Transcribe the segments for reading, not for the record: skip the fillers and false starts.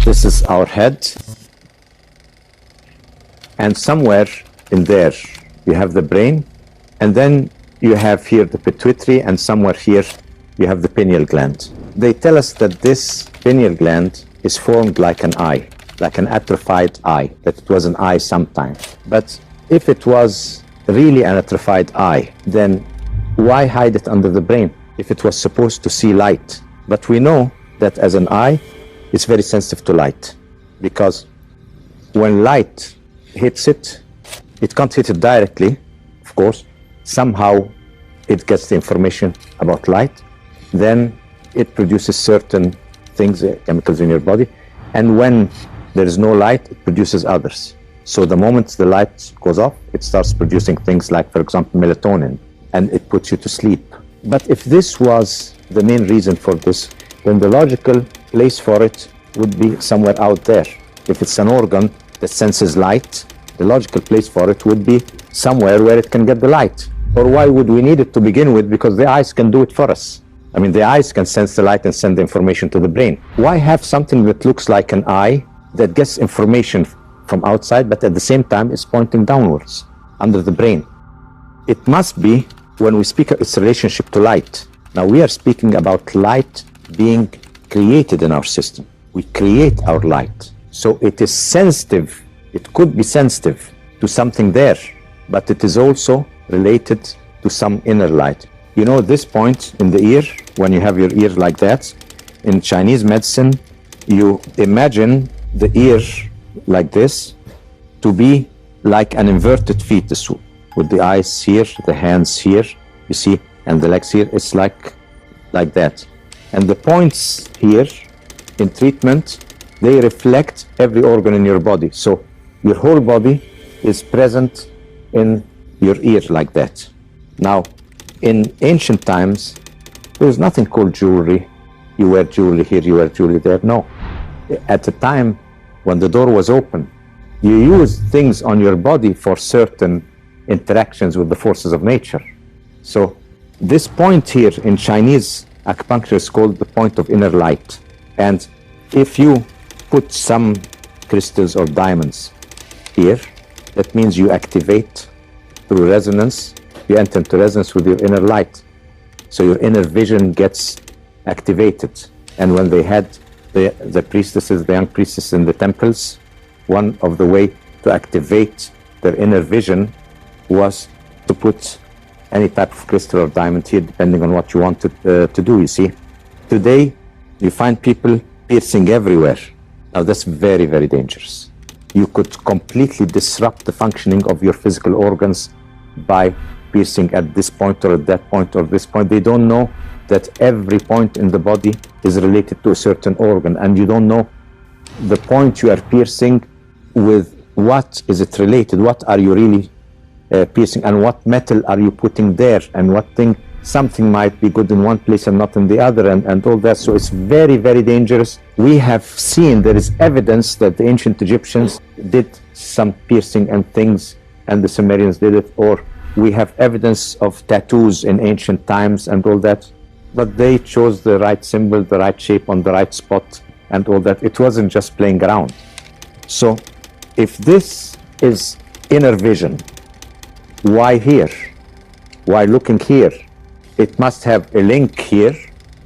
This is our head, and somewhere in there you have the brain, and then you have here the pituitary, and somewhere here you have the pineal gland. They tell us that this pineal gland is formed like an eye, like an atrophied eye, that it was an eye sometime. But if it was really an atrophied eye, then why hide it under the brain if it was supposed to see light? But we know that as an eye, it's very sensitive to light, because when light hits it, it can't hit it directly, of course. Somehow it gets the information about light, then it produces certain things, chemicals in your body, and when there is no light, it produces others. So the moment the light goes off, it starts producing things like, for example, melatonin, and it puts you to sleep. But if this was the main reason for this, then the logical place for it would be somewhere out there. If it's an organ that senses light, the logical place for it would be somewhere where it can get the light. Or why would we need it to begin with? Because the eyes can do it for us. I mean, the eyes can sense the light and send the information to the brain. Why have something that looks like an eye that gets information from outside, but at the same time is pointing downwards under the brain? It must be, when we speak of its relationship to light. Now we are speaking about light being created in our system. We create our light. So it is sensitive, it could be sensitive to something there, but it is also related to some inner light. You know, this point in the ear, when you have your ear like that, in Chinese medicine, you imagine the ear like this to be like an inverted fetus, with the eyes here, the hands here, you see, and the legs here. It's like that. And the points here in treatment, they reflect every organ in your body. So your whole body is present in your ear like that. Now, in ancient times, there was nothing called jewelry. You wear jewelry here, you wear jewelry there. No. At the time when the door was open, you used things on your body for certain interactions with the forces of nature. So this point here in Chinese acupuncture is called the point of inner light. And if you put some crystals or diamonds here, that means you activate through resonance, you enter into resonance with your inner light. So your inner vision gets activated. And when they had the priestesses, the young priestesses in the temples, one of the way to activate their inner vision was to put any type of crystal or diamond here, depending on what you wanted to do, you see. Today, you find people piercing everywhere. Now that's very, very dangerous. You could completely disrupt the functioning of your physical organs by piercing at this point or at that point or this point. They don't know that every point in the body is related to a certain organ, and you don't know the point you are piercing with what is it related, what are you really piercing, and what metal are you putting there, and what thing, something might be good in one place and not in the other, and all that. So it's very, very dangerous. We have seen, there is evidence that the ancient Egyptians did some piercing and things, and the Sumerians did it, or we have evidence of tattoos in ancient times and all that, but they chose the right symbol, the right shape on the right spot and all that. It wasn't just playing around. So if this is inner vision, why here? Why looking here? It must have a link here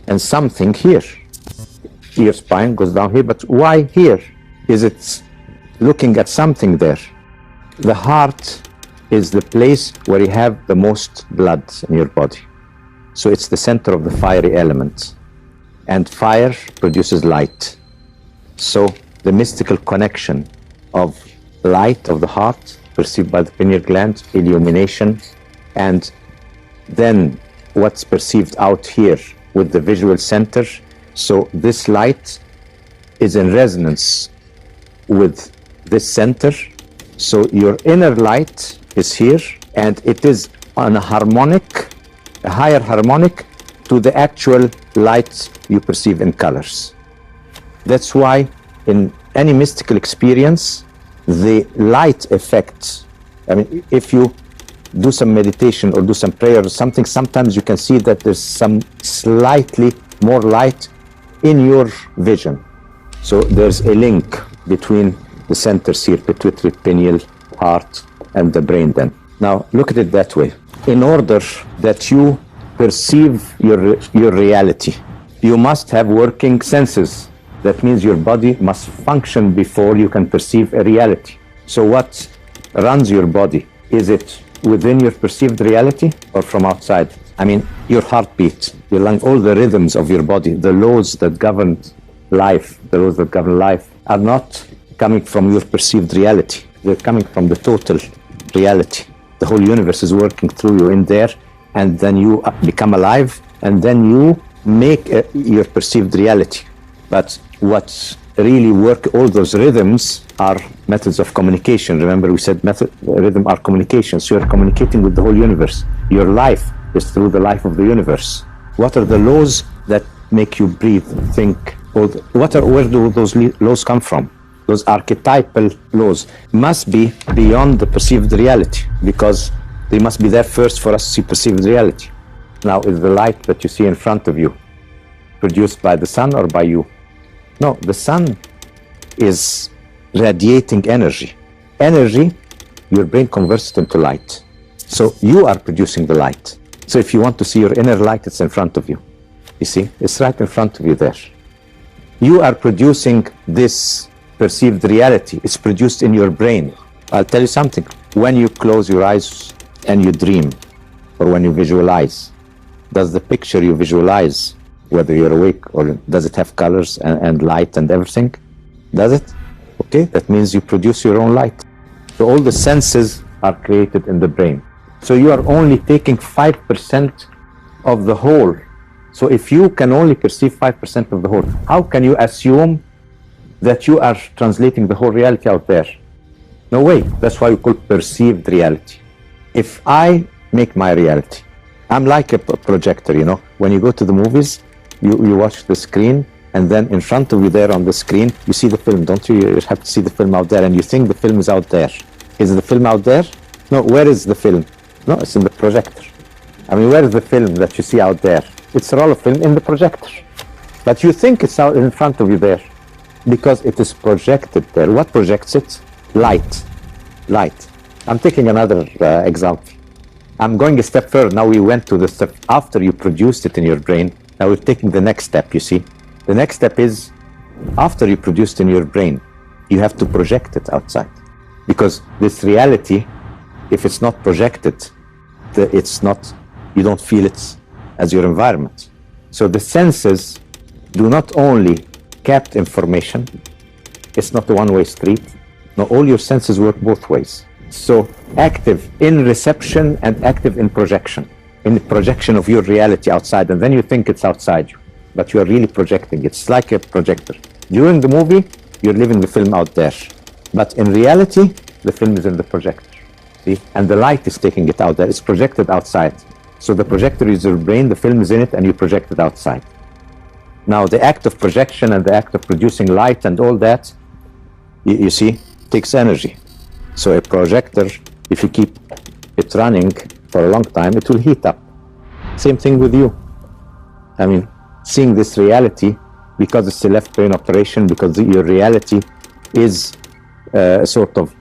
and something here. Ear spine goes down here, but why here? Is it looking at something there? The heart is the place where you have the most blood in your body. So it's the center of the fiery element. And fire produces light. So the mystical connection of light of the heart, perceived by the pineal gland, illumination, and then what's perceived out here with the visual center. So this light is in resonance with this center. So your inner light is here, and it is on a harmonic, a higher harmonic to the actual light you perceive in colors. That's why in any mystical experience, the light effect, I mean, if you do some meditation or do some prayer or something, sometimes you can see that there's some slightly more light in your vision. So there's a link between the centers here, pituitary, pineal, heart, and the brain then. Now, look at it that way. In order that you perceive your reality, you must have working senses. That means your body must function before you can perceive a reality. So what runs your body? Is it within your perceived reality or from outside? I mean, your heartbeat, your lung, all the rhythms of your body, the laws that govern life, are not coming from your perceived reality. They're coming from the total reality. The whole universe is working through you in there, and then you become alive, and then you make your perceived reality. But what really work, all those rhythms are methods of communication. Remember, we said rhythm are communication. So you're communicating with the whole universe. Your life is through the life of the universe. What are the laws that make you breathe, think? Where do those laws come from? Those archetypal laws must be beyond the perceived reality, because they must be there first for us to see perceived reality. Now, is the light that you see in front of you produced by the sun or by you? No, the sun is radiating energy. Energy, your brain converts it into light. So you are producing the light. So if you want to see your inner light, it's in front of you. You see, it's right in front of you there. You are producing this perceived reality. It's produced in your brain. I'll tell you something. When you close your eyes and you dream, or when you visualize, does the picture you visualize, whether you're awake or does it have colors and light and everything? Does it? Okay, that means you produce your own light. So all the senses are created in the brain. So you are only taking 5% of the whole. So if you can only perceive 5% of the whole, how can you assume that you are translating the whole reality out there? No way. That's why we call perceived reality. If I make my reality, I'm like a projector, you know. When you go to the movies, you watch the screen, and then in front of you there on the screen, you see the film, don't you? You have to see the film out there, and you think the film is out there. Is the film out there? No, where is the film? No, it's in the projector. I mean, where is the film that you see out there? It's a roll of film in the projector. But you think it's out in front of you there, because it is projected there. What projects it? Light. Light. I'm taking another example. I'm going a step further. Now we went to the step after you produced it in your brain. Now we're taking the next step, you see. The next step is, after you produced in your brain, you have to project it outside. Because this reality, if it's not projected, you don't feel it as your environment. So the senses do not only capture information, it's not a one-way street. No, all your senses work both ways. So active in reception and active in projection. In the projection of your reality outside, and then you think it's outside you, but you are really projecting. It's like a projector. During the movie, you're living the film out there, but in reality, the film is in the projector. See, and the light is taking it out there. It's projected outside. So the projector is your brain, the film is in it, and you project it outside. Now, the act of projection and the act of producing light and all that, you see, takes energy. So a projector, if you keep it running for a long time, it will heat up. Same thing with you. I mean, seeing this reality, because it's a left brain operation, because your reality is sort of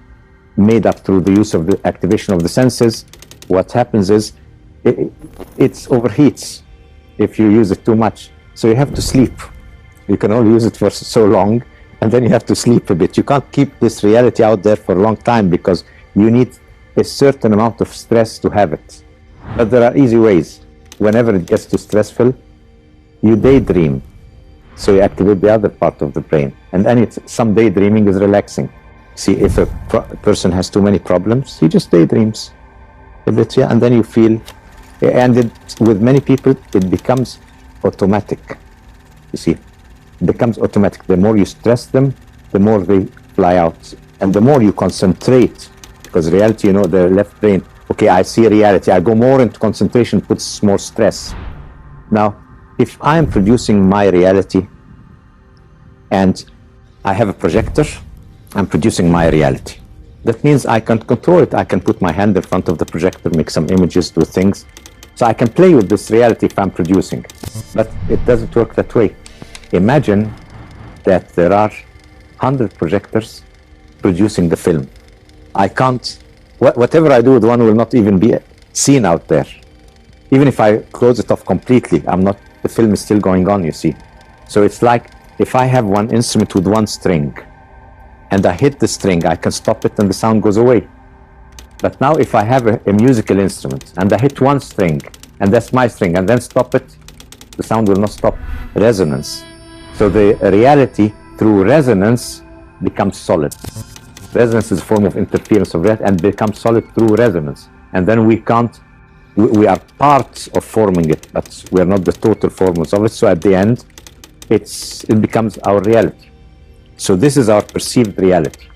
made up through the use of the activation of the senses, what happens is it overheats if you use it too much. So you have to sleep. You can only use it for so long, and then you have to sleep a bit. You can't keep this reality out there for a long time, because you need a certain amount of stress to have it. But there are easy ways. Whenever it gets too stressful, you daydream. So you activate the other part of the brain. And then some daydreaming is relaxing. See, if a person has too many problems, he just daydreams a bit, yeah, and then you feel, and with many people, it becomes automatic. You see, it becomes automatic. The more you stress them, the more they fly out. And the more you concentrate, because reality, you know, the left brain, okay, I see reality, I go more into concentration, puts more stress. Now, if I'm producing my reality and I have a projector, I'm producing my reality. That means I can control it. I can put my hand in front of the projector, make some images, do things. So I can play with this reality if I'm producing. But it doesn't work that way. Imagine that there are 100 projectors producing the film. I can't, whatever I do with one will not even be seen out there. Even if I close it off completely, the film is still going on, you see. So it's like, if I have one instrument with one string, and I hit the string, I can stop it and the sound goes away. But now if I have a musical instrument, and I hit one string, and that's my string, and then stop it, the sound will not stop. Resonance. So the reality through resonance becomes solid. Resonance is a form of interference of reality and becomes solid through resonance. And then we are part of forming it, but we are not the total formers of it. So at the end, it becomes our reality. So this is our perceived reality.